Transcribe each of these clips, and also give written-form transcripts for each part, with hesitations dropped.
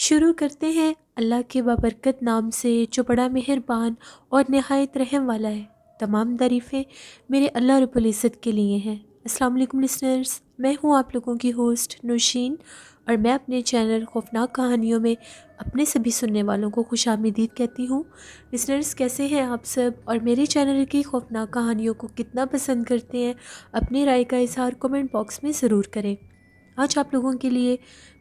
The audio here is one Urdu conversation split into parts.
شروع کرتے ہیں اللہ کے بابرکت نام سے جو بڑا مہربان اور نہایت رحم والا ہے۔ تمام تعریفیں میرے اللہ رب العزت کے لیے ہیں۔ السلام علیکم لسنرز، میں ہوں آپ لوگوں کی ہوسٹ نوشین، اور میں اپنے چینل خوفناک کہانیوں میں اپنے سبھی سننے والوں کو خوش آمدید کہتی ہوں۔ لسنرز، کیسے ہیں آپ سب، اور میرے چینل کی خوفناک کہانیوں کو کتنا پسند کرتے ہیں؟ اپنی رائے کا اظہار کمنٹ باکس میں ضرور کریں۔ آج آپ لوگوں کے لیے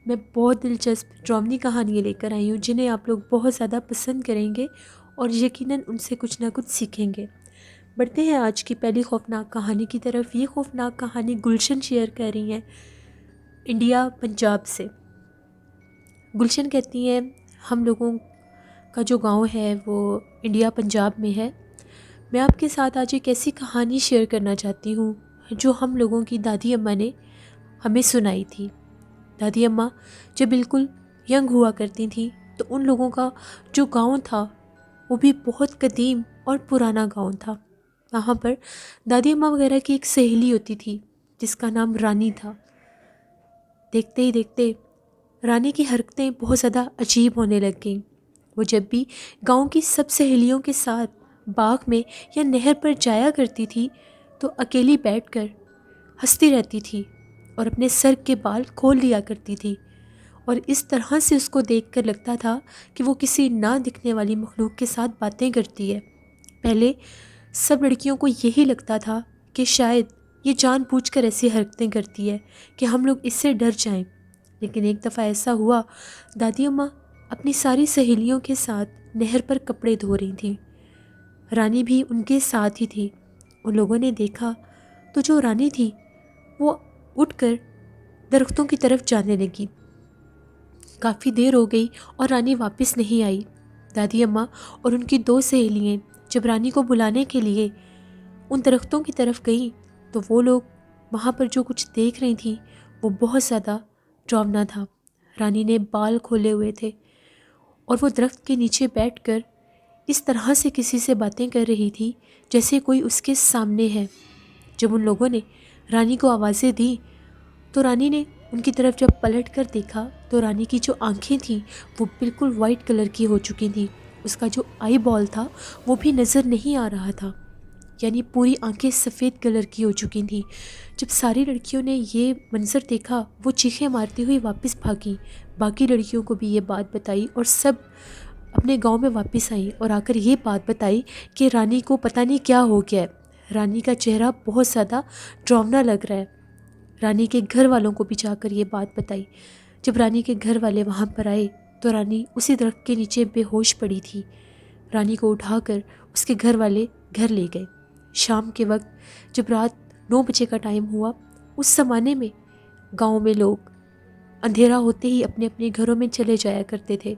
میں بہت دلچسپ ڈرامنی کہانیاں لے کر آئی ہوں جنہیں آپ لوگ بہت زیادہ پسند کریں گے اور یقیناً ان سے کچھ نہ کچھ سیکھیں گے۔ بڑھتے ہیں آج کی پہلی خوفناک کہانی کی طرف۔ یہ خوفناک کہانی گلشن شیئر کر رہی ہیں انڈیا پنجاب سے۔ گلشن کہتی ہیں ہم لوگوں کا جو گاؤں ہے وہ انڈیا پنجاب میں ہے۔ میں آپ کے ساتھ آج ایک ایسی کہانی شیئر کرنا چاہتی ہوں جو ہم لوگوں کی دادی اماں نے ہمیں سنائی تھی۔ دادی اماں جب بالکل ینگ ہوا کرتی تھیں تو ان لوگوں کا جو گاؤں تھا وہ بھی بہت قدیم اور پرانا گاؤں تھا۔ وہاں پر دادی اماں وغیرہ کی ایک سہیلی ہوتی تھی جس کا نام رانی تھا۔ دیکھتے ہی دیکھتے رانی کی حرکتیں بہت زیادہ عجیب ہونے لگ گئیں۔ وہ جب بھی گاؤں کی سب سہیلیوں کے ساتھ باغ میں یا نہر پر جایا کرتی تھی تو اکیلی بیٹھ کر ہنستی رہتی تھی اور اپنے سر کے بال کھول لیا کرتی تھی، اور اس طرح سے اس کو دیکھ کر لگتا تھا کہ وہ کسی نہ دکھنے والی مخلوق کے ساتھ باتیں کرتی ہے۔ پہلے سب لڑکیوں کو یہی لگتا تھا کہ شاید یہ جان بوجھ کر ایسی حرکتیں کرتی ہے کہ ہم لوگ اس سے ڈر جائیں، لیکن ایک دفعہ ایسا ہوا، دادی اماں اپنی ساری سہیلیوں کے ساتھ نہر پر کپڑے دھو رہی تھیں۔ رانی بھی ان کے ساتھ ہی تھی۔ ان لوگوں نے دیکھا تو جو رانی تھی وہ اٹھ کر درختوں کی طرف جانے لگی۔ کافی دیر ہو گئی اور رانی واپس نہیں آئی۔ دادی اماں اور ان کی دو سہیلیاں جب رانی کو بلانے کے لیے ان درختوں کی طرف گئیں تو وہ لوگ وہاں پر جو کچھ دیکھ رہی تھیں وہ بہت زیادہ ڈراؤنا تھا۔ رانی نے بال کھولے ہوئے تھے اور وہ درخت کے نیچے بیٹھ کر اس طرح سے کسی سے باتیں کر رہی تھی جیسے کوئی اس کے سامنے ہے۔ جب ان لوگوں نے رانی کو آوازیں دیں تو رانی نے ان کی طرف جب پلٹ کر دیکھا تو رانی کی جو آنکھیں تھیں وہ بالکل وائٹ کلر کی ہو چکی تھیں۔ اس کا جو آئی بال تھا وہ بھی نظر نہیں آ رہا تھا، یعنی پوری آنکھیں سفید کلر کی ہو چکی تھیں۔ جب ساری لڑکیوں نے یہ منظر دیکھا وہ چیخیں مارتی ہوئی واپس بھاگیں۔ باقی لڑکیوں کو بھی یہ بات بتائی اور سب اپنے گاؤں میں واپس آئیں اور آ کر یہ بات بتائی کہ رانی کو پتہ نہیں کیا ہو گیا ہے، رانی کا چہرہ بہت زیادہ ڈراؤنا لگ رہا ہے۔ رانی کے گھر والوں کو بھی جا کر یہ بات بتائی۔ جب رانی کے گھر والے وہاں پر آئے تو رانی اسی درخت کے نیچے بے ہوش پڑی تھی۔ رانی کو اٹھا کر اس کے گھر والے گھر لے گئے۔ شام کے وقت جب رات 9 بجے کا ٹائم ہوا، اس زمانے میں گاؤں میں لوگ اندھیرا ہوتے ہی اپنے اپنے گھروں میں چلے جایا کرتے تھے،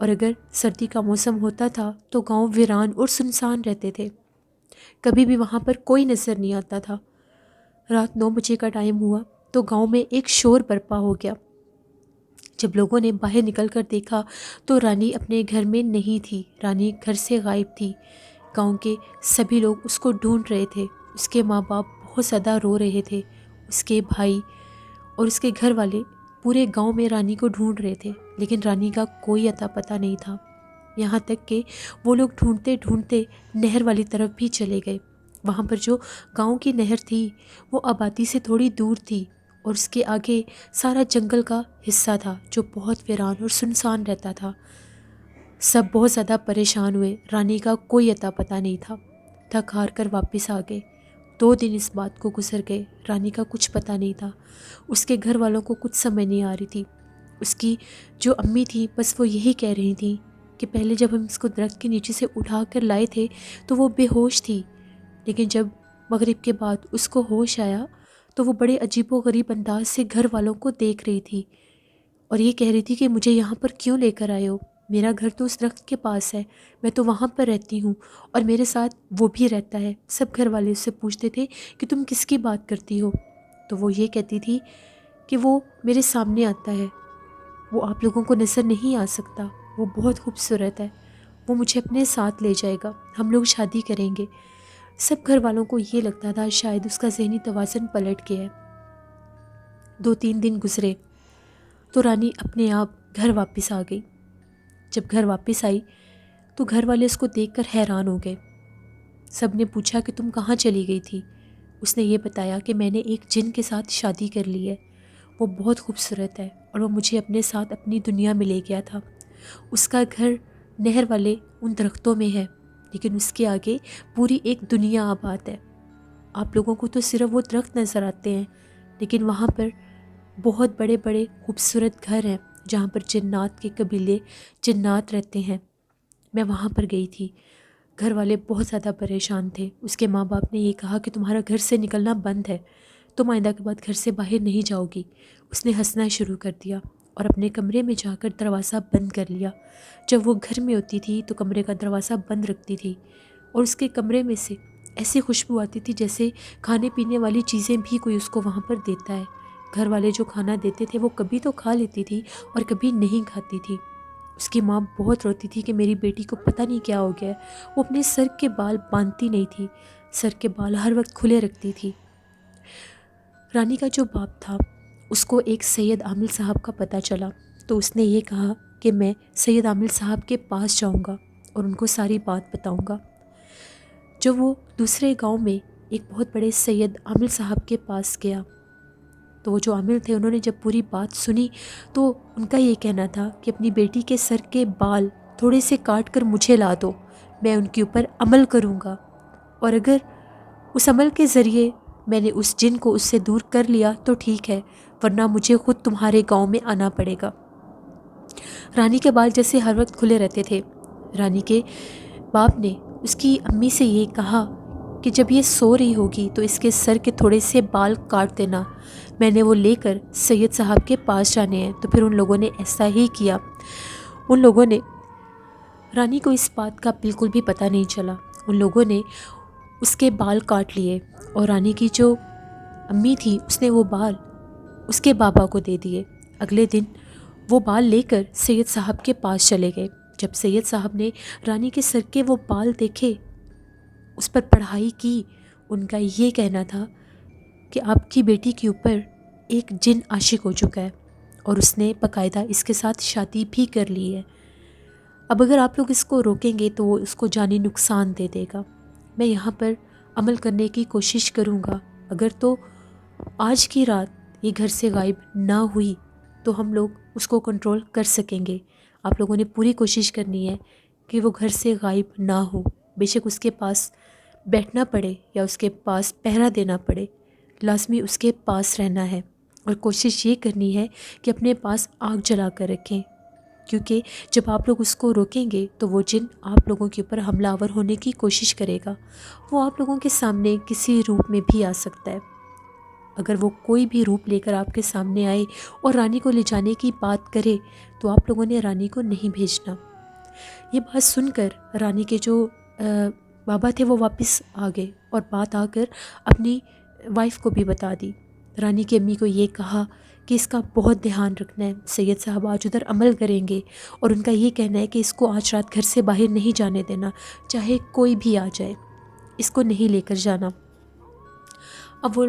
اور اگر سردی کا موسم ہوتا تھا تو گاؤں ویران اور سنسان رہتے تھے، کبھی بھی وہاں پر کوئی نظر نہیں آتا تھا۔ رات 9 بجے کا ٹائم ہوا تو گاؤں میں ایک شور برپا ہو گیا۔ جب لوگوں نے باہر نکل کر دیکھا تو رانی اپنے گھر میں نہیں تھی، رانی گھر سے غائب تھی۔ گاؤں کے سبھی لوگ اس کو ڈھونڈ رہے تھے۔ اس کے ماں باپ بہت زیادہ رو رہے تھے، اس کے بھائی اور اس کے گھر والے پورے گاؤں میں رانی کو ڈھونڈ رہے تھے، لیکن رانی کا کوئی اتا پتہ نہیں تھا۔ یہاں تک کہ وہ لوگ ڈھونڈتے ڈھونڈتے نہر والی طرف بھی چلے گئے۔ وہاں پر جو گاؤں کی نہر تھی وہ آبادی سے تھوڑی دور تھی، اور اس کے آگے سارا جنگل کا حصہ تھا جو بہت ویران اور سنسان رہتا تھا۔ سب بہت زیادہ پریشان ہوئے، رانی کا کوئی اتا پتہ نہیں تھا۔ تھک ہار کر واپس آ گئے۔ 2 دن اس بات کو گزر گئے، رانی کا کچھ پتہ نہیں تھا۔ اس کے گھر والوں کو کچھ سمجھ نہیں آ رہی تھی۔ اس کی جو امی تھی بس وہ یہی کہہ رہی تھیں کہ پہلے جب ہم اس کو درخت کے نیچے سے اٹھا کر لائے تھے تو وہ بے ہوش تھی، لیکن جب مغرب کے بعد اس کو ہوش آیا تو وہ بڑے عجیب و غریب انداز سے گھر والوں کو دیکھ رہی تھی، اور یہ کہہ رہی تھی کہ مجھے یہاں پر کیوں لے کر آئے ہو؟ میرا گھر تو اس درخت کے پاس ہے، میں تو وہاں پر رہتی ہوں، اور میرے ساتھ وہ بھی رہتا ہے۔ سب گھر والے اس سے پوچھتے تھے کہ تم کس کی بات کرتی ہو؟ تو وہ یہ کہتی تھی کہ وہ میرے سامنے آتا ہے، وہ آپ لوگوں کو نظر نہیں آ سکتا، وہ بہت خوبصورت ہے، وہ مجھے اپنے ساتھ لے جائے گا، ہم لوگ شادی کریں گے۔ سب گھر والوں کو یہ لگتا تھا شاید اس کا ذہنی توازن پلٹ گیا ہے۔ 2-3 دن گزرے تو رانی اپنے آپ گھر واپس آ گئی۔ جب گھر واپس آئی تو گھر والے اس کو دیکھ کر حیران ہو گئے۔ سب نے پوچھا کہ تم کہاں چلی گئی تھی؟ اس نے یہ بتایا کہ میں نے ایک جن کے ساتھ شادی کر لی ہے، وہ بہت خوبصورت ہے اور وہ مجھے اپنے ساتھ اپنی دنیا میں لے گیا تھا۔ اس کا گھر نہر والے ان درختوں میں ہے، لیکن اس کے آگے پوری ایک دنیا آباد ہے۔ آپ لوگوں کو تو صرف وہ درخت نظر آتے ہیں، لیکن وہاں پر بہت بڑے بڑے خوبصورت گھر ہیں جہاں پر جنات کے قبیلے جنات رہتے ہیں۔ میں وہاں پر گئی تھی۔ گھر والے بہت زیادہ پریشان تھے۔ اس کے ماں باپ نے یہ کہا کہ تمہارا گھر سے نکلنا بند ہے، تم آئندہ کے بعد گھر سے باہر نہیں جاؤ گی۔ اس نے ہنسنا شروع کر دیا اور اپنے کمرے میں جا کر دروازہ بند کر لیا۔ جب وہ گھر میں ہوتی تھی تو کمرے کا دروازہ بند رکھتی تھی اور اس کے کمرے میں سے ایسی خوشبو آتی تھی جیسے کھانے پینے والی چیزیں بھی کوئی اس کو وہاں پر دیتا ہے۔ گھر والے جو کھانا دیتے تھے وہ کبھی تو کھا لیتی تھی اور کبھی نہیں کھاتی تھی۔ اس کی ماں بہت روتی تھی کہ میری بیٹی کو پتہ نہیں کیا ہو گیا ہے۔ وہ اپنے سر کے بال باندھتی نہیں تھی، سر کے بال ہر وقت کھلے رکھتی تھی۔ رانی کا جو باپ تھا اس کو ایک سید عامل صاحب کا پتہ چلا، تو اس نے یہ کہا کہ میں سید عامل صاحب کے پاس جاؤں گا اور ان کو ساری بات بتاؤں گا۔ جب وہ دوسرے گاؤں میں ایک بہت بڑے سید عامل صاحب کے پاس گیا تو وہ جو عامل تھے انہوں نے جب پوری بات سنی تو ان کا یہ کہنا تھا کہ اپنی بیٹی کے سر کے بال تھوڑے سے کاٹ کر مجھے لا دو، میں ان کے اوپر عمل کروں گا، اور اگر اس عمل کے ذریعے میں نے اس جن کو اس سے دور کر لیا تو ٹھیک ہے، ورنہ مجھے خود تمہارے گاؤں میں آنا پڑے گا۔ رانی کے بال جیسے ہر وقت کھلے رہتے تھے، رانی کے باپ نے اس کی امی سے یہ کہا کہ جب یہ سو رہی ہوگی تو اس کے سر کے تھوڑے سے بال کاٹ دینا، میں نے وہ لے کر سید صاحب کے پاس جانے ہیں۔ تو پھر ان لوگوں نے ایسا ہی کیا۔ ان لوگوں نے، رانی کو اس بات کا بالکل بھی پتہ نہیں چلا، ان لوگوں نے اس کے بال کاٹ لیے اور رانی کی جو امی تھی اس نے وہ بال اس کے بابا کو دے دیے۔ اگلے دن وہ بال لے کر سید صاحب کے پاس چلے گئے۔ جب سید صاحب نے رانی کے سر کے وہ بال دیکھے، اس پر پڑھائی کی، ان کا یہ کہنا تھا کہ آپ کی بیٹی کے اوپر ایک جن عاشق ہو چکا ہے اور اس نے باقاعدہ اس کے ساتھ شادی بھی کر لی ہے۔ اب اگر آپ لوگ اس کو روکیں گے تو وہ اس کو جانی نقصان دے دے گا۔ میں یہاں پر عمل کرنے کی کوشش کروں گا، اگر تو آج کی رات یہ گھر سے غائب نہ ہوئی تو ہم لوگ اس کو کنٹرول کر سکیں گے۔ آپ لوگوں نے پوری کوشش کرنی ہے کہ وہ گھر سے غائب نہ ہو، بے شک اس کے پاس بیٹھنا پڑے یا اس کے پاس پہرا دینا پڑے، لازمی اس کے پاس رہنا ہے، اور کوشش یہ کرنی ہے کہ اپنے پاس آگ جلا کر رکھیں، کیونکہ جب آپ لوگ اس کو روکیں گے تو وہ جن آپ لوگوں کے اوپر حملہ آور ہونے کی کوشش کرے گا۔ وہ آپ لوگوں کے سامنے کسی روپ میں بھی آ سکتا ہے۔ اگر وہ کوئی بھی روپ لے کر آپ کے سامنے آئے اور رانی کو لے جانے کی بات کرے تو آپ لوگوں نے رانی کو نہیں بھیجنا۔ یہ بات سن کر رانی کے جو بابا تھے وہ واپس آ گئے اور بات آ کر اپنی وائف کو بھی بتا دی۔ رانی کی امی کو یہ کہا کہ اس کا بہت دھیان رکھنا ہے، سید صاحب آج ادھر عمل کریں گے اور ان کا یہ کہنا ہے کہ اس کو آج رات گھر سے باہر نہیں جانے دینا، چاہے کوئی بھی آ جائے، اس کو نہیں لے کر جانا۔ اب وہ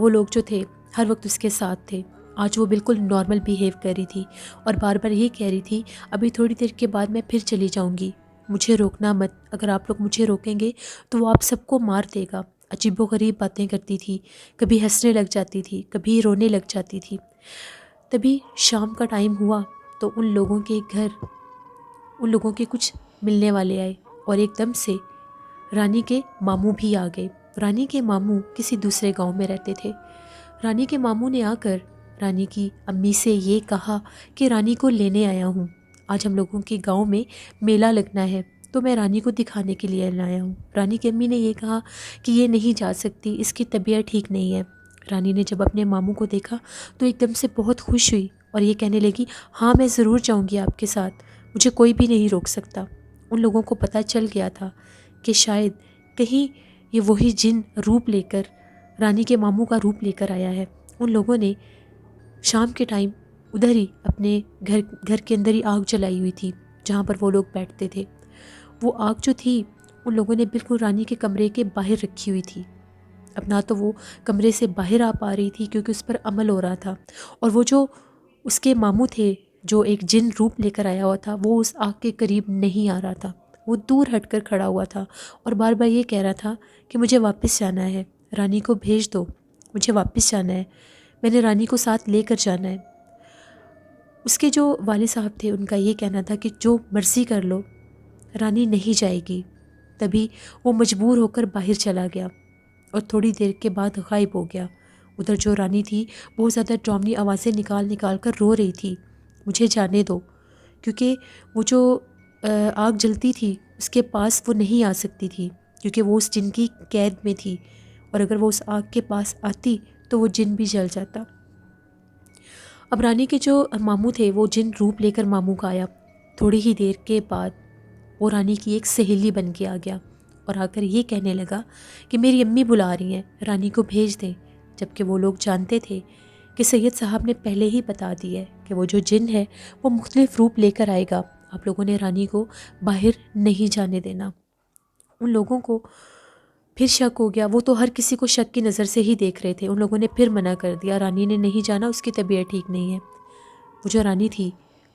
لوگ جو تھے ہر وقت اس کے ساتھ تھے۔ آج وہ بالکل نارمل بیہیو کر رہی تھی اور بار بار یہ کہہ رہی تھی ابھی تھوڑی دیر کے بعد میں پھر چلی جاؤں گی، مجھے روکنا مت، اگر آپ لوگ مجھے روکیں گے تو وہ آپ سب کو مار دے گا۔ عجیب و غریب باتیں کرتی تھی، کبھی ہنسنے لگ جاتی تھی، کبھی رونے لگ جاتی تھی۔ تبھی شام کا ٹائم ہوا تو ان لوگوں کے کچھ ملنے والے آئے اور ایک دم سے رانی کے ماموں بھی آ گئے۔ رانی کے ماموں کسی دوسرے گاؤں میں رہتے تھے۔ رانی کے ماموں نے آ کر رانی کی امی سے یہ کہا کہ رانی کو لینے آیا ہوں، آج ہم لوگوں کے گاؤں میں میلہ لگنا ہے تو میں رانی کو دکھانے کے لیے لایا ہوں۔ رانی کی امی نے یہ کہا کہ یہ نہیں جا سکتی، اس کی طبیعت ٹھیک نہیں ہے۔ رانی نے جب اپنے ماموں کو دیکھا تو ایک دم سے بہت خوش ہوئی اور یہ کہنے لگی ہاں میں ضرور جاؤں گی آپ کے ساتھ، مجھے کوئی بھی نہیں روک سکتا۔ ان لوگوں کو پتہ چل گیا تھا کہ شاید کہیں یہ وہی جن روپ لے کر رانی کے ماموں کا روپ لے کر آیا ہے۔ ان لوگوں نے شام کے ٹائم ادھر ہی اپنے گھر کے اندر ہی آگ جلائی ہوئی تھی جہاں پر وہ لوگ بیٹھتے تھے۔ وہ آگ جو تھی ان لوگوں نے بالکل رانی کے کمرے کے باہر رکھی ہوئی تھی۔ اب نہ تو وہ کمرے سے باہر آ پا رہی تھی کیونکہ اس پر عمل ہو رہا تھا، اور وہ جو اس کے ماموں تھے جو ایک جن روپ لے کر آیا ہوا تھا وہ اس آگ کے قریب نہیں آ رہا تھا، وہ دور ہٹ کر کھڑا ہوا تھا اور بار بار یہ کہہ رہا تھا کہ مجھے واپس جانا ہے، رانی کو بھیج دو، مجھے واپس جانا ہے، میں نے رانی کو ساتھ لے کر جانا ہے۔ اس کے جو والد صاحب تھے ان کا یہ کہنا تھا کہ جو مرضی کر لو، رانی نہیں جائے گی۔ تبھی وہ مجبور ہو کر باہر چلا گیا اور تھوڑی دیر کے بعد غائب ہو گیا۔ ادھر جو رانی تھی بہت زیادہ ڈراؤنی آوازیں نکال نکال کر رو رہی تھی، مجھے جانے دو، کیونکہ وہ جو آگ جلتی تھی اس کے پاس وہ نہیں آ سکتی تھی، کیونکہ وہ اس جن کی قید میں تھی، اور اگر وہ اس آگ کے پاس آتی تو وہ جن بھی جل جاتا۔ اب رانی کے جو ماموں تھے وہ جن روپ لے کر ماموں کا آیا۔ تھوڑی ہی دیر کے بعد وہ رانی کی ایک سہیلی بن کے آ گیا اور آ کر یہ کہنے لگا کہ میری امی بلا رہی ہیں، رانی کو بھیج دیں، جبکہ وہ لوگ جانتے تھے کہ سید صاحب نے پہلے ہی بتا دی ہے کہ وہ جو جن ہے وہ مختلف روپ لے کر آئے گا، آپ لوگوں نے رانی کو باہر نہیں جانے دینا۔ ان لوگوں کو پھر شک ہو گیا، وہ تو ہر کسی کو شک کی نظر سے ہی دیکھ رہے تھے، ان لوگوں نے پھر منع کر دیا، رانی نے نہیں جانا، اس کی طبیعت ٹھیک نہیں ہے۔ وہ جو رانی تھی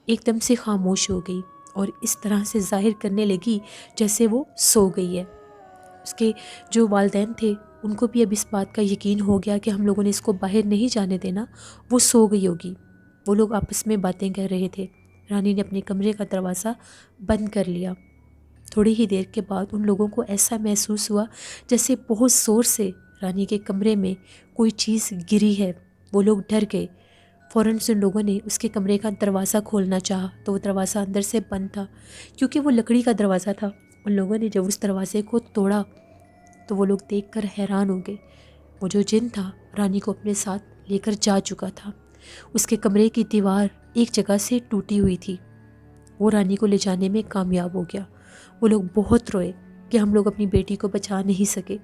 ایک دم سے خاموش ہو گئی اور اس طرح سے ظاہر کرنے لگی جیسے وہ سو گئی ہے۔ اس کے جو والدین تھے ان کو بھی اب اس بات کا یقین ہو گیا کہ ہم لوگوں نے اس کو باہر نہیں جانے دینا، وہ سو گئی ہوگی۔ وہ لوگ آپس میں باتیں کر رہے تھے۔ رانی نے اپنے کمرے کا دروازہ بند کر لیا۔ تھوڑی ہی دیر کے بعد ان لوگوں کو ایسا محسوس ہوا جیسے بہت زور سے رانی کے کمرے میں کوئی چیز گری ہے۔ وہ لوگ ڈر گئے۔ فوراً سے ان لوگوں نے اس کے کمرے کا دروازہ کھولنا چاہا تو وہ دروازہ اندر سے بند تھا، کیونکہ وہ لکڑی کا دروازہ تھا۔ ان لوگوں نے جب اس دروازے کو توڑا تو وہ لوگ دیکھ کر حیران ہو گئے۔ وہ جو جن تھا رانی کو اپنے ساتھ لے کر جا چکا تھا۔ اس کے کمرے کی دیوار ایک جگہ سے ٹوٹی ہوئی تھی۔ وہ رانی کو لے جانے میں کامیاب ہو گیا۔ وہ لوگ بہت روئے کہ ہم لوگ اپنی بیٹی کو بچا نہیں سکے۔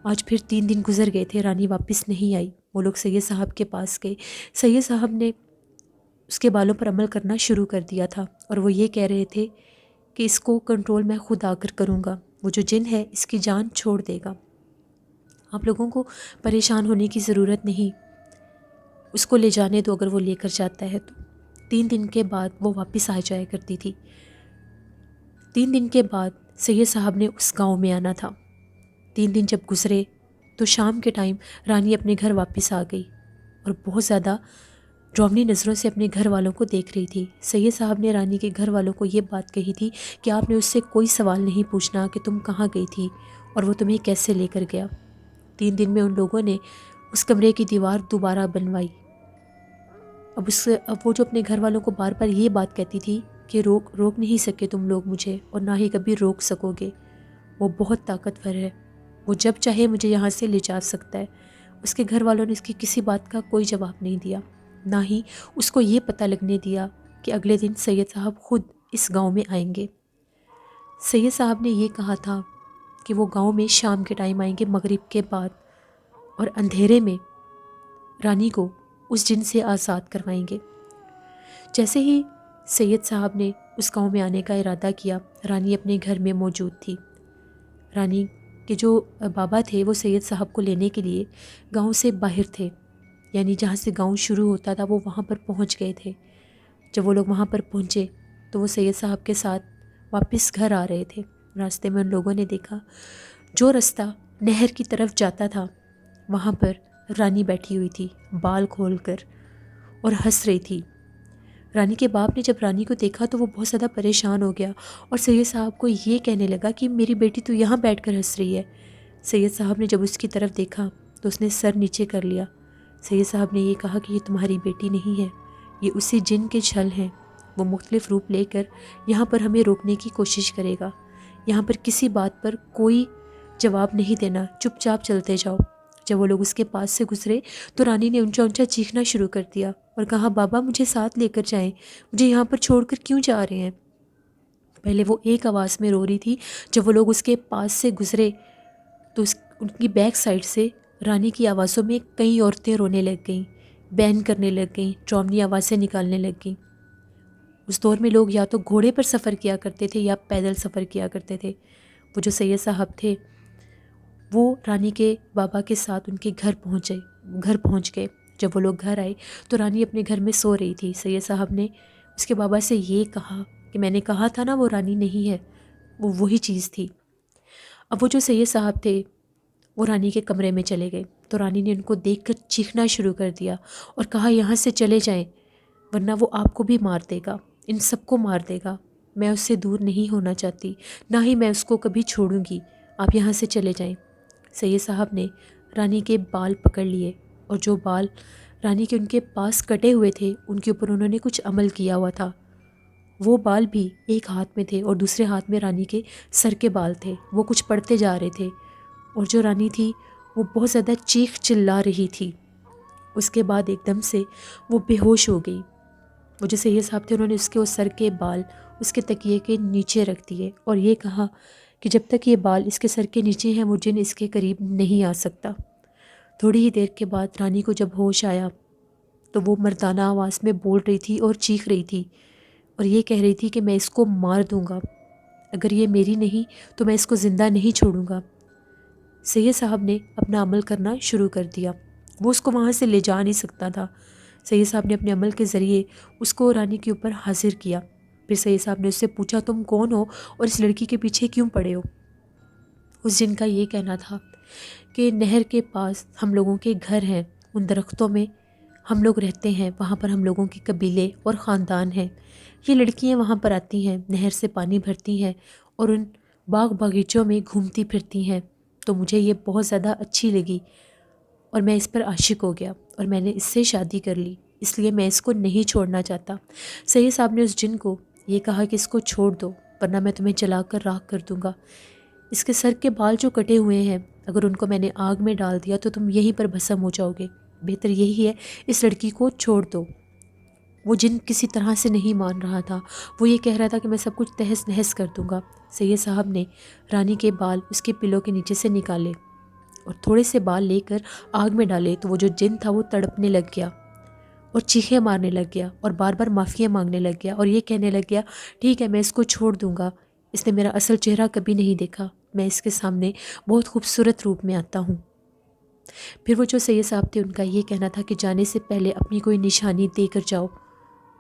آج پھر 3 دن گزر گئے تھے، رانی واپس نہیں آئی۔ وہ لوگ سید صاحب کے پاس گئے۔ سید صاحب نے اس کے بالوں پر عمل کرنا شروع کر دیا تھا اور وہ یہ کہہ رہے تھے کہ اس کو کنٹرول میں خود آ کر کروں گا، وہ جو جن ہے اس کی جان چھوڑ دے گا، آپ لوگوں کو پریشان ہونے کی ضرورت نہیں، اس کو لے جانے دو، اگر وہ لے کر جاتا ہے تو۔ 3 دن کے بعد وہ واپس آ جایا کرتی تھی۔ 3 دن کے بعد سید صاحب نے اس گاؤں میں آنا تھا۔ 3 دن جب گزرے تو شام کے ٹائم رانی اپنے گھر واپس آ گئی اور بہت زیادہ ڈراؤنی نظروں سے اپنے گھر والوں کو دیکھ رہی تھی۔ سید صاحب نے رانی کے گھر والوں کو یہ بات کہی تھی کہ آپ نے اس سے کوئی سوال نہیں پوچھنا کہ تم کہاں گئی تھی اور وہ تمہیں کیسے لے کر گیا۔ 3 دن میں ان لوگوں نے اس کمرے کی دیوار دوبارہ بنوائی۔ اب وہ جو اپنے گھر والوں کو بار بار یہ بات کہتی تھی کہ روک نہیں سکے تم لوگ مجھے اور نہ ہی کبھی روک سکو گے، وہ بہت طاقتور ہے، وہ جب چاہے مجھے یہاں سے لے جا سکتا ہے۔ اس کے گھر والوں نے اس کی کسی بات کا کوئی جواب نہیں دیا، نہ ہی اس کو یہ پتہ لگنے دیا کہ اگلے دن سید صاحب خود اس گاؤں میں آئیں گے۔ سید صاحب نے یہ کہا تھا کہ وہ گاؤں میں شام کے ٹائم آئیں گے، مغرب کے بعد، اور اندھیرے میں رانی کو اس جن سے آزاد کروائیں گے۔ جیسے ہی سید صاحب نے اس گاؤں میں آنے کا ارادہ کیا، رانی اپنے گھر میں موجود تھی۔ رانی کے جو بابا تھے وہ سید صاحب کو لینے کے لیے گاؤں سے باہر تھے، یعنی جہاں سے گاؤں شروع ہوتا تھا وہ وہاں پر پہنچ گئے تھے۔ جب وہ لوگ وہاں پر پہنچے تو وہ سید صاحب کے ساتھ واپس گھر آ رہے تھے۔ راستے میں ان لوگوں نے دیکھا جو رستہ نہر کی طرف جاتا تھا وہاں پر رانی بیٹھی ہوئی تھی بال کھول کر اور ہنس رہی تھی۔ رانی کے باپ نے جب رانی کو دیکھا تو وہ بہت زیادہ پریشان ہو گیا اور سید صاحب کو یہ کہنے لگا کہ میری بیٹی تو یہاں بیٹھ کر ہنس رہی ہے۔ سید صاحب نے جب اس کی طرف دیکھا تو اس نے سر نیچے کر لیا۔ سید صاحب نے یہ کہا کہ یہ تمہاری بیٹی نہیں ہے، یہ اسی جن کے چھل ہیں، وہ مختلف روپ لے کر یہاں پر ہمیں روکنے کی کوشش کرے گا، یہاں پر کسی بات پر کوئی جواب نہیں دینا، چپ چاپ چلتے جاؤ۔ جب وہ لوگ اس کے پاس سے گزرے تو رانی نے اونچا اونچا چیخنا شروع کر دیا اور کہا بابا مجھے ساتھ لے کر جائیں، مجھے یہاں پر چھوڑ کر کیوں جا رہے ہیں؟ پہلے وہ ایک آواز میں رو رہی تھی، جب وہ لوگ اس کے پاس سے گزرے تو ان کی بیک سائڈ سے رانی کی آوازوں میں کئی عورتیں رونے لگ گئیں، بین کرنے لگ گئیں، ڈراؤنی آوازیں نکالنے لگ گئیں۔ اس دور میں لوگ یا تو گھوڑے پر سفر کیا کرتے تھے یا پیدل سفر کیا کرتے تھے۔ وہ جو سید صاحب تھے وہ رانی کے بابا کے ساتھ ان کے گھر پہنچ گئے۔ جب وہ لوگ گھر آئے تو رانی اپنے گھر میں سو رہی تھی۔ سید صاحب نے اس کے بابا سے یہ کہا کہ میں نے کہا تھا نا وہ رانی نہیں ہے، وہ وہی چیز تھی۔ اب وہ جو سید صاحب تھے وہ رانی کے کمرے میں چلے گئے تو رانی نے ان کو دیکھ کر چیخنا شروع کر دیا اور کہا یہاں سے چلے جائیں ورنہ وہ آپ کو بھی مار دے گا، ان سب کو مار دے گا۔ میں اس سے دور نہیں ہونا چاہتی، نہ ہی میں اس کو کبھی چھوڑوں گی، آپ یہاں سے چلے جائیں۔ سید صاحب نے رانی کے بال پکڑ لیے اور جو بال رانی کے ان کے پاس کٹے ہوئے تھے ان کے اوپر انہوں نے کچھ عمل کیا ہوا تھا۔ وہ بال بھی ایک ہاتھ میں تھے اور دوسرے ہاتھ میں رانی کے سر کے بال تھے، وہ کچھ پڑھتے جا رہے تھے اور جو رانی تھی وہ بہت زیادہ چیخ چلا رہی تھی۔ اس کے بعد ایک دم سے وہ بے ہوش ہو گئی۔ وہ جو سید صاحب تھے انہوں نے اس کے سر کے بال اس کے تکیے کے نیچے رکھ دیے اور یہ کہا کہ جب تک یہ بال اس کے سر کے نیچے ہیں وہ جن اس کے قریب نہیں آ سکتا۔ تھوڑی ہی دیر کے بعد رانی کو جب ہوش آیا تو وہ مردانہ آواز میں بول رہی تھی اور چیخ رہی تھی اور یہ کہہ رہی تھی کہ میں اس کو مار دوں گا، اگر یہ میری نہیں تو میں اس کو زندہ نہیں چھوڑوں گا۔ سید صاحب نے اپنا عمل کرنا شروع کر دیا، وہ اس کو وہاں سے لے جا نہیں سکتا تھا۔ سید صاحب نے اپنے عمل کے ذریعے اس کو رانی کے اوپر حاضر کیا۔ پھر سید صاحب نے اس سے پوچھا تم کون ہو اور اس لڑکی کے پیچھے کیوں پڑے ہو؟ اس جن کا یہ کہنا تھا کہ نہر کے پاس ہم لوگوں کے گھر ہیں، ان درختوں میں ہم لوگ رہتے ہیں، وہاں پر ہم لوگوں کے قبیلے اور خاندان ہیں، یہ لڑکیاں وہاں پر آتی ہیں، نہر سے پانی بھرتی ہیں اور ان باغ باغیچوں میں گھومتی پھرتی ہیں، تو مجھے یہ بہت زیادہ اچھی لگی اور میں اس پر عاشق ہو گیا اور میں نے اس سے شادی کر لی، اس لیے میں اس کو نہیں چھوڑنا چاہتا۔ سید صاحب نے اس جن کو یہ کہا کہ اس کو چھوڑ دو ورنہ میں تمہیں جلا کر راکھ کر دوں گا، اس کے سر کے بال جو کٹے ہوئے ہیں اگر ان کو میں نے آگ میں ڈال دیا تو تم یہیں پر بھسم ہو جاؤ گے، بہتر یہی ہے اس لڑکی کو چھوڑ دو۔ وہ جن کسی طرح سے نہیں مان رہا تھا، وہ یہ کہہ رہا تھا کہ میں سب کچھ تہس نہس کر دوں گا۔ سید صاحب نے رانی کے بال اس کے پلوں کے نیچے سے نکالے اور تھوڑے سے بال لے کر آگ میں ڈالے تو وہ جو جن تھا وہ تڑپنے لگ گیا اور چیخیں مارنے لگ گیا اور بار بار معافیاں مانگنے لگ گیا اور یہ کہنے لگ گیا ٹھیک ہے میں اس کو چھوڑ دوں گا، اس نے میرا اصل چہرہ کبھی نہیں دیکھا، میں اس کے سامنے بہت خوبصورت روپ میں آتا ہوں۔ پھر وہ جو سید صاحب تھے ان کا یہ کہنا تھا کہ جانے سے پہلے اپنی کوئی نشانی دے کر جاؤ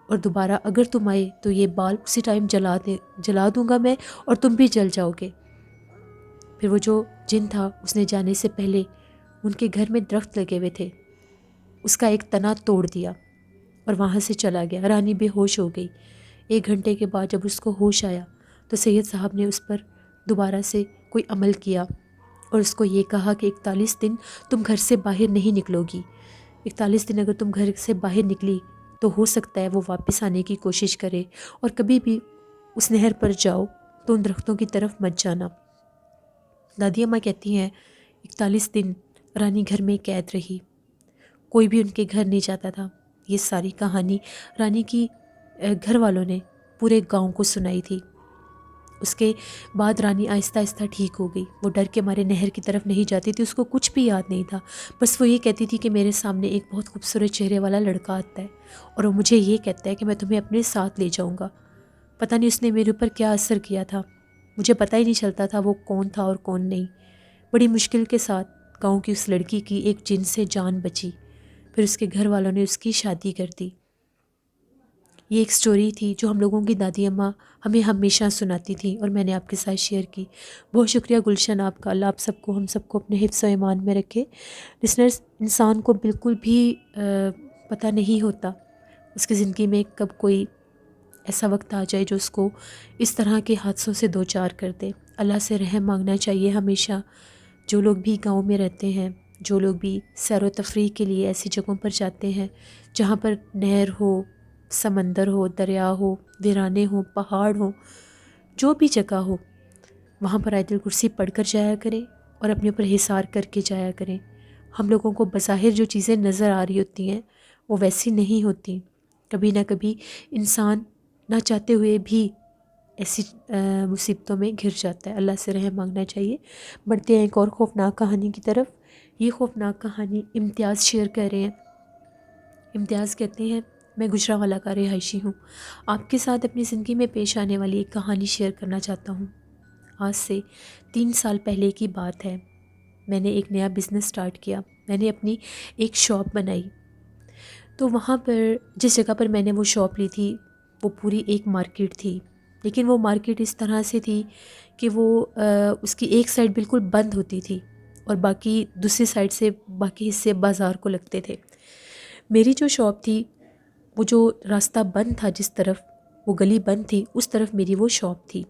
اور دوبارہ اگر تم آئے تو یہ بال اسی ٹائم جلا دوں گا میں اور تم بھی جل جاؤ گے۔ پھر وہ جو جن تھا اس نے جانے سے پہلے ان کے گھر میں درخت لگے ہوئے تھے اس کا ایک تنا توڑ دیا اور وہاں سے چلا گیا۔ رانی بے ہوش ہو گئی۔ 1 گھنٹے کے بعد جب اس کو ہوش آیا تو سید صاحب نے اس پر دوبارہ سے کوئی عمل کیا اور اس کو یہ کہا کہ 41 دن تم گھر سے باہر نہیں نکلو گی، 41 دن اگر تم گھر سے باہر نکلی تو ہو سکتا ہے وہ واپس آنے کی کوشش کرے اور کبھی بھی اس نہر پر جاؤ تو ان درختوں کی طرف مت جانا۔ دادی اماں کہتی ہیں 41 دن رانی گھر میں قید رہی، کوئی بھی ان کے گھر نہیں جاتا تھا۔ یہ ساری کہانی رانی کی گھر والوں نے پورے گاؤں کو سنائی تھی۔ اس کے بعد رانی آہستہ آہستہ ٹھیک ہو گئی، وہ ڈر کے مارے نہر کی طرف نہیں جاتی تھی، اس کو کچھ بھی یاد نہیں تھا، بس وہ یہ کہتی تھی کہ میرے سامنے ایک بہت خوبصورت چہرے والا لڑکا آتا ہے اور وہ مجھے یہ کہتا ہے کہ میں تمہیں اپنے ساتھ لے جاؤں گا۔ پتہ نہیں اس نے میرے اوپر کیا اثر کیا تھا، مجھے پتہ ہی نہیں چلتا تھا وہ کون تھا اور کون نہیں۔ بڑی مشکل کے ساتھ گاؤں کی اس لڑکی کی ایک جن سے جان بچی، پھر اس کے گھر والوں نے اس کی شادی کر دی۔ یہ ایک سٹوری تھی جو ہم لوگوں کی دادی اماں ہمیں ہمیشہ سناتی تھی اور میں نے آپ کے ساتھ شیئر کی۔ بہت شکریہ گلشن آپ کا، اللہ آپ سب کو ہم سب کو اپنے حفظ و ایمان میں رکھے۔ لسنرز، انسان کو بالکل بھی پتہ نہیں ہوتا اس کی زندگی میں کب کوئی ایسا وقت آ جائے جو اس کو اس طرح کے حادثوں سے دوچار کر دے۔ اللہ سے رحم مانگنا چاہیے ہمیشہ۔ جو لوگ بھی گاؤں میں رہتے ہیں، جو لوگ بھی سیر و تفریح کے لیے ایسی جگہوں پر جاتے ہیں جہاں پر نہر ہو، سمندر ہو، دریا ہو، ویرانے ہوں، پہاڑ ہوں، جو بھی جگہ ہو وہاں پر آیت الکرسی پڑھ کر جایا کریں اور اپنے اوپر حصار کر کے جایا کریں۔ ہم لوگوں کو بظاہر جو چیزیں نظر آ رہی ہوتی ہیں وہ ویسی نہیں ہوتی، کبھی نہ کبھی انسان نہ چاہتے ہوئے بھی ایسی مصیبتوں میں گھر جاتا ہے۔ اللہ سے رحم مانگنا چاہیے۔ بڑھتے ہیں ایک اور خوفناک کہانی کی طرف۔ یہ خوفناک کہانی امتیاز شیئر کر رہے ہیں۔ امتیاز کہتے ہیں میں گجرانوالہ کا رہائشی ہوں، آپ کے ساتھ اپنی زندگی میں پیش آنے والی ایک کہانی شیئر کرنا چاہتا ہوں۔ آج سے 3 سال پہلے کی بات ہے، میں نے ایک نیا بزنس سٹارٹ کیا، میں نے اپنی ایک شاپ بنائی تو وہاں پر جس جگہ پر میں نے وہ شاپ لی تھی وہ پوری ایک مارکیٹ تھی، لیکن وہ مارکیٹ اس طرح سے تھی کہ وہ اس کی ایک سائڈ بالکل بند ہوتی تھی اور باقی دوسری سائڈ سے باقی حصے بازار کو لگتے تھے۔ میری جو شاپ تھی وہ جو راستہ بند تھا، جس طرف وہ گلی بند تھی اس طرف میری وہ شاپ تھی۔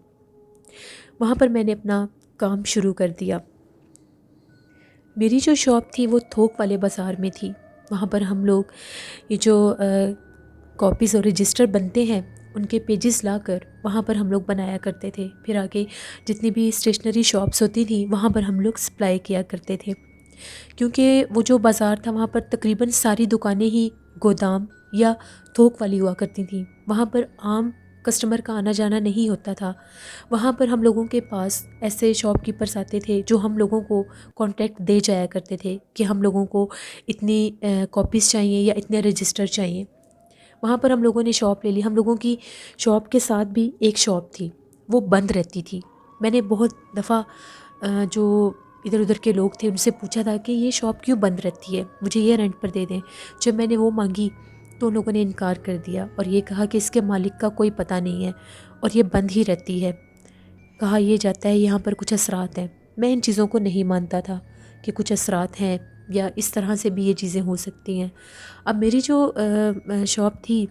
وہاں پر میں نے اپنا کام شروع کر دیا۔ میری جو شاپ تھی وہ تھوک والے بازار میں تھی۔ وہاں پر ہم لوگ یہ جو کاپیز اور رجسٹر بنتے ہیں ان کے پیجز لا کر وہاں پر ہم لوگ بنایا کرتے تھے، پھر آگے جتنی بھی اسٹیشنری شاپس ہوتی تھیں وہاں پر ہم لوگ سپلائی کیا کرتے تھے، کیونکہ وہ جو بازار تھا وہاں پر تقریباً ساری دکانیں ہی گودام یا تھوک والی ہوا کرتی تھیں، وہاں پر عام کسٹمر کا آنا جانا نہیں ہوتا تھا۔ وہاں پر ہم لوگوں کے پاس ایسے شاپ کیپرس آتے تھے جو ہم لوگوں کو کانٹیکٹ دے جایا کرتے تھے کہ ہم لوگوں کو اتنی کاپیز چاہیے یا اتنے رجسٹر چاہیے۔ وہاں پر ہم لوگوں نے شاپ لے لی۔ ہم لوگوں کی شاپ کے ساتھ بھی ایک شاپ تھی، وہ بند رہتی تھی۔ میں نے بہت دفعہ جو ادھر ادھر کے لوگ تھے ان سے پوچھا تھا کہ یہ شاپ کیوں بند رہتی ہے، مجھے یہ رینٹ پر دے دیں۔ جب میں نے وہ مانگی تو ان لوگوں نے انکار کر دیا اور یہ کہا کہ اس کے مالک کا کوئی پتہ نہیں ہے اور یہ بند ہی رہتی ہے۔ کہا یہ جاتا ہے یہاں پر کچھ اثرات ہیں۔ میں ان چیزوں کو نہیں مانتا تھا کہ کچھ اثرات ہیں یا اس طرح سے بھی یہ چیزیں ہو سکتی ہیں۔ اب میری جو شاپ تھی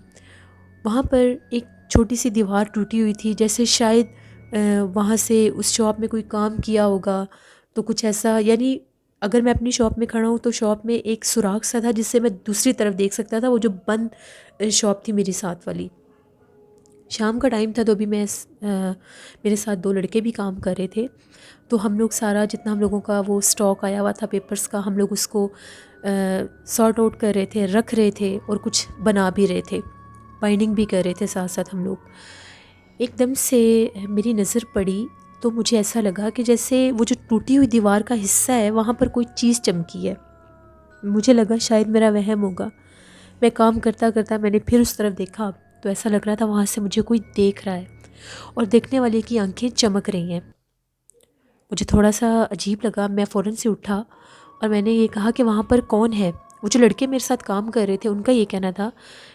وہاں پر ایک چھوٹی سی دیوار ٹوٹی ہوئی تھی، جیسے شاید وہاں سے اس شاپ میں کوئی کام کیا ہوگا تو کچھ ایسا، یعنی اگر میں اپنی شاپ میں کھڑا ہوں تو شاپ میں ایک سوراخ سا تھا جس سے میں دوسری طرف دیکھ سکتا تھا، وہ جو بند شاپ تھی میری ساتھ والی۔ شام کا ٹائم تھا تو ابھی میرے ساتھ 2 لڑکے بھی کام کر رہے تھے، تو ہم لوگ سارا جتنا ہم لوگوں کا وہ سٹاک آیا ہوا تھا پیپرز کا، ہم لوگ اس کو سارٹ آؤٹ کر رہے تھے، رکھ رہے تھے اور کچھ بنا بھی رہے تھے، بائنڈنگ بھی کر رہے تھے ساتھ ساتھ ہم لوگ۔ ایک دم سے میری نظر پڑی تو مجھے ایسا لگا کہ جیسے وہ جو ٹوٹی ہوئی دیوار کا حصہ ہے وہاں پر کوئی چیز چمکی ہے۔ مجھے لگا شاید میرا وہم ہوگا۔ میں کام کرتا کرتا میں نے پھر اس طرف دیکھا تو ایسا لگ رہا تھا وہاں سے مجھے کوئی دیکھ رہا ہے اور دیکھنے والے کی آنکھیں چمک رہی ہیں۔ مجھے تھوڑا سا عجیب لگا، میں فوراً سے اٹھا اور میں نے یہ کہا کہ وہاں پر کون ہے؟ وہ جو لڑکے میرے ساتھ کام کر رہے تھے ان کا یہ کہنا تھا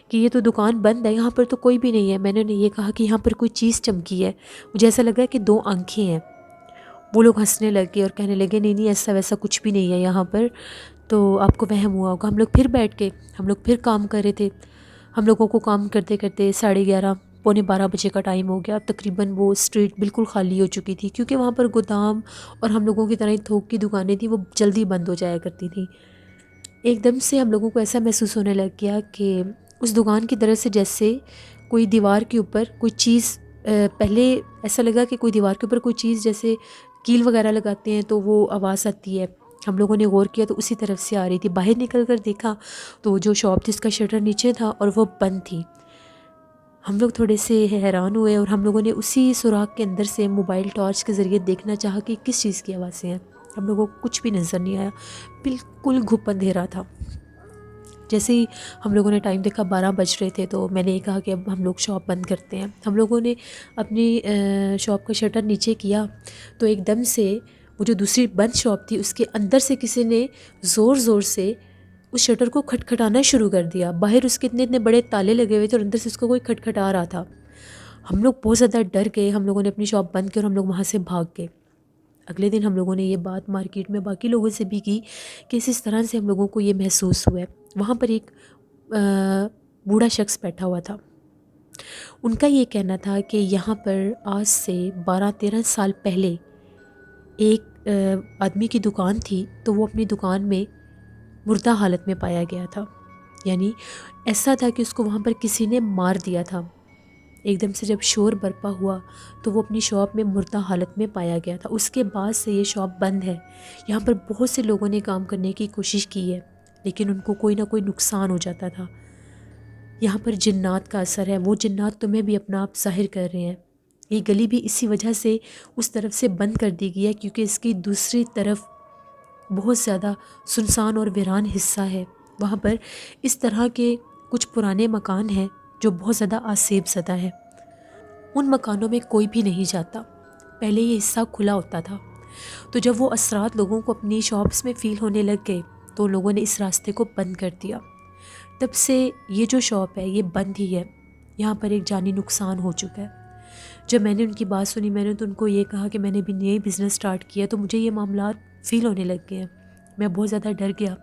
کہ یہ تو دکان بند ہے، یہاں پر تو کوئی بھی نہیں ہے۔ میں نے انہیں یہ کہا کہ یہاں پر کوئی چیز چمکی ہے، مجھے ایسا لگا کہ 2 آنکھیں ہیں۔ وہ لوگ ہنسنے لگے اور کہنے لگے نہیں ایسا ویسا کچھ بھی نہیں ہے یہاں پر، تو آپ کو وہم ہوا ہوگا۔ ہم لوگ پھر بیٹھ کے ہم لوگ پھر کام کر رہے تھے۔ ہم لوگوں کو کام کرتے کرتے 11:30 پونے 12 بجے کا ٹائم ہو گیا۔ تقریباً وہ اسٹریٹ بالکل خالی ہو چکی تھی، کیونکہ وہاں پر گودام اور ہم لوگوں کی طرح ہی تھوک کی دکانیں تھیں، وہ جلدی بند ہو جایا کرتی تھیں۔ ایک دم سے ہم لوگوں کو ایسا محسوس ہونے لگ گیا کہ اس دکان کی طرف سے جیسے کوئی دیوار کے اوپر کوئی چیز، پہلے ایسا لگا کہ کوئی دیوار کے اوپر کوئی چیز جیسے کیل وغیرہ لگاتے ہیں تو وہ آواز آتی ہے، ہم لوگوں نے غور کیا تو اسی طرف سے آ رہی تھی۔ باہر نکل کر دیکھا تو وہ جو شاپ تھی اس کا شٹر نیچے تھا اور وہ بند تھی۔ ہم لوگ تھوڑے سے حیران ہوئے اور ہم لوگوں نے اسی سوراخ کے اندر سے موبائل ٹارچ کے ذریعے دیکھنا چاہا کہ کس چیز کی آوازیں ہیں۔ ہم لوگوں کو کچھ بھی نظر نہیں آیا، بالکل گھپ اندھیرا تھا۔ جیسے ہی ہم لوگوں نے ٹائم دیکھا 12 بج رہے تھے تو میں نے یہ کہا کہ اب ہم لوگ شاپ بند کرتے ہیں۔ ہم لوگوں نے اپنی شاپ کا شٹر نیچے کیا تو ایک دم سے وہ جو دوسری بند شاپ تھی اس کے اندر سے کسی نے زور زور سے اس شٹر کو کھٹکھٹانا شروع کر دیا۔ باہر اس کے اتنے بڑے تالے لگے ہوئے تھے اور اندر سے اس کو کوئی کھٹکھٹا رہا تھا۔ ہم لوگ بہت زیادہ ڈر گئے، ہم لوگوں نے اپنی شاپ بند کی اور ہم لوگ وہاں سے بھاگ گئے۔ اگلے دن ہم لوگوں نے یہ بات مارکیٹ میں باقی لوگوں سے بھی کی کہ اس طرح سے ہم لوگوں کو یہ محسوس ہوا ہے۔ وہاں پر ایک بوڑھا شخص بیٹھا ہوا تھا۔ ان کا یہ کہنا تھا کہ یہاں پر آج سے 12-13 سال پہلے ایک آدمی کی دکان تھی تو وہ اپنی دکان میں مردہ حالت میں پایا گیا تھا، یعنی ایسا تھا کہ اس کو وہاں پر کسی نے مار دیا تھا۔ ایک دم سے جب شور برپا ہوا تو وہ اپنی شاپ میں مردہ حالت میں پایا گیا تھا۔ اس کے بعد سے یہ شاپ بند ہے۔ یہاں پر بہت سے لوگوں نے کام کرنے کی کوشش کی ہے لیکن ان کو کوئی نہ کوئی نقصان ہو جاتا تھا۔ یہاں پر جنات کا اثر ہے، وہ جنات تمہیں بھی اپنا آپ ظاہر کر رہے ہیں۔ یہ گلی بھی اسی وجہ سے اس طرف سے بند کر دی گئی ہے کیونکہ اس کی دوسری طرف بہت زیادہ سنسان اور ویران حصہ ہے۔ وہاں پر اس طرح کے کچھ پرانے مکان ہیں جو بہت زیادہ آسیب زدہ ہے۔ ان مکانوں میں کوئی بھی نہیں جاتا۔ پہلے یہ حصہ کھلا ہوتا تھا، تو جب وہ اثرات لوگوں کو اپنی شاپس میں فیل ہونے لگ گئے تو لوگوں نے اس راستے کو بند کر دیا۔ تب سے یہ جو شاپ ہے یہ بند ہی ہے، یہاں پر ایک جانی نقصان ہو چکا ہے۔ جب میں نے ان کی بات سنی، میں نے تو ان کو یہ کہا کہ میں نے بھی نئی بزنس سٹارٹ کیا تو مجھے یہ معاملات فیل ہونے لگ گئے ہیں، میں بہت زیادہ ڈر گیا۔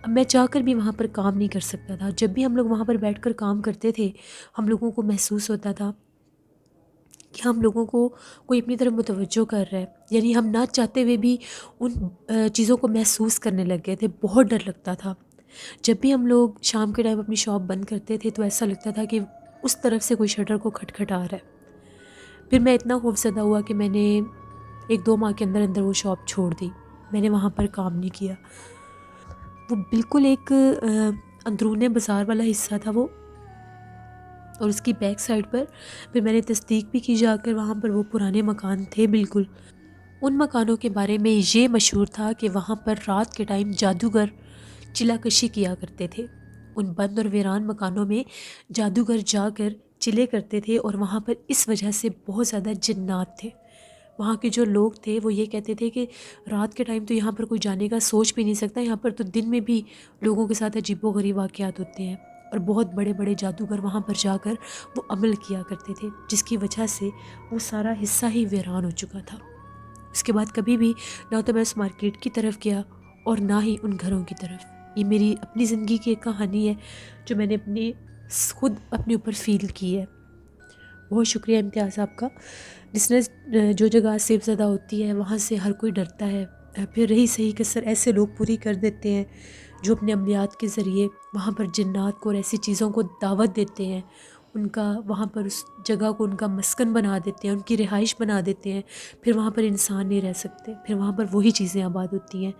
اب میں چاہ کر بھی وہاں پر کام نہیں کر سکتا تھا۔ جب بھی ہم لوگ وہاں پر بیٹھ کر کام کرتے تھے، ہم لوگوں کو محسوس ہوتا تھا کہ ہم لوگوں کو کوئی اپنی طرف متوجہ کر رہا ہے، یعنی ہم نہ چاہتے ہوئے بھی ان چیزوں کو محسوس کرنے لگ گئے تھے۔ بہت ڈر لگتا تھا۔ جب بھی ہم لوگ شام کے ٹائم اپنی شاپ بند کرتے تھے تو ایسا لگتا تھا کہ اس طرف سے کوئی شٹر کو کھٹکھٹا رہا ہے۔ پھر میں اتنا خوفزدہ ہوا کہ میں نے 1-2 ماہ کے اندر اندر وہ شاپ چھوڑ دی، میں نے وہاں پر کام نہیں کیا۔ وہ بالکل ایک اندرون بازار والا حصہ تھا وہ، اور اس کی بیک سائڈ پر پھر میں نے تصدیق بھی کی جا کر، وہاں پر وہ پرانے مکان تھے بالکل۔ ان مکانوں کے بارے میں یہ مشہور تھا کہ وہاں پر رات کے ٹائم جادوگر چلا کشی کیا کرتے تھے۔ ان بند اور ویران مکانوں میں جادوگر جا کر چلے کرتے تھے، اور وہاں پر اس وجہ سے بہت زیادہ جنات تھے۔ وہاں کے جو لوگ تھے وہ یہ کہتے تھے کہ رات کے ٹائم تو یہاں پر کوئی جانے کا سوچ بھی نہیں سکتا، یہاں پر تو دن میں بھی لوگوں کے ساتھ عجیب و غریب واقعات ہوتے ہیں، اور بہت بڑے بڑے جادوگر وہاں پر جا کر وہ عمل کیا کرتے تھے، جس کی وجہ سے وہ سارا حصہ ہی ویران ہو چکا تھا۔ اس کے بعد کبھی بھی نہ تو میں اس مارکیٹ کی طرف گیا اور نہ ہی ان گھروں کی طرف۔ یہ میری اپنی زندگی کی ایک کہانی ہے جو میں نے خود اپنے اوپر فیل کی ہے۔ بہت شکریہ امتیاز آپ کا۔ لسنرز، جو جگہ سیف زدہ ہوتی ہے وہاں سے ہر کوئی ڈرتا ہے، پھر رہی صحیح کثر ایسے لوگ پوری کر دیتے ہیں جو اپنے عملیات کے ذریعے وہاں پر جنات کو اور ایسی چیزوں کو دعوت دیتے ہیں، ان کا وہاں پر اس جگہ کو ان کا مسکن بنا دیتے ہیں، ان کی رہائش بنا دیتے ہیں، پھر وہاں پر انسان نہیں رہ سکتے، پھر وہاں پر وہی چیزیں آباد ہوتی ہیں۔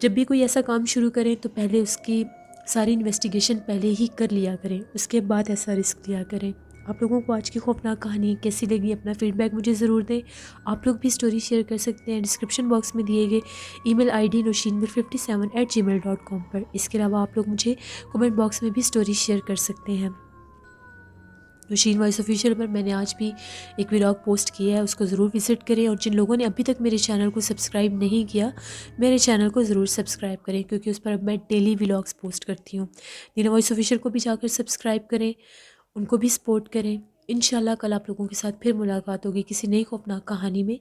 جب بھی کوئی ایسا کام شروع کریں تو پہلے اس کی ساری انویسٹیگیشن پہلے ہی کر لیا کریں، اس کے بعد ایسا رسک لیا کریں۔ آپ لوگوں کو آج کی خوفناک کہانی کیسی لگی؟ اپنا فیڈ بیک مجھے ضرور دیں۔ آپ لوگ بھی اسٹوری شیئر کر سکتے ہیں ڈسکرپشن باکس میں دیے گئے ای میل آئی ڈی نوشینمیر57@gmail.com پر۔ اس کے علاوہ آپ لوگ مجھے کمنٹ باکس میں بھی اسٹوری شیئر کر سکتے ہیں۔ نوشین وائس آفیشیل پر میں نے آج بھی ایک ولاگ پوسٹ کیا ہے، اس کو ضرور وزٹ کریں، اور جن لوگوں نے ابھی تک میرے چینل کو سبسکرائب نہیں کیا، میرے چینل کو ضرور سبسکرائب کریں، کیونکہ اس پر اب میں ڈیلی ولاگز پوسٹ کرتی ہوں۔ نینا وائس آفیشیل کو بھی جا کر سبسکرائب کریں، ان کو بھی سپورٹ کریں۔ انشاءاللہ کل آپ لوگوں کے ساتھ پھر ملاقات ہوگی کسی نئی خوفناک کہانی میں۔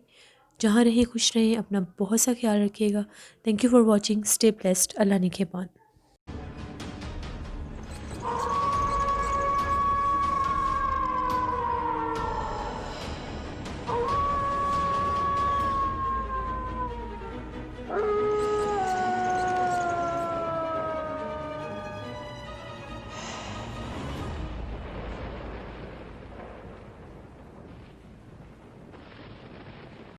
جہاں رہیں خوش رہیں، اپنا بہت سا خیال رکھیے گا۔ Thank you for watching, stay blessed, اللہ نگہبان۔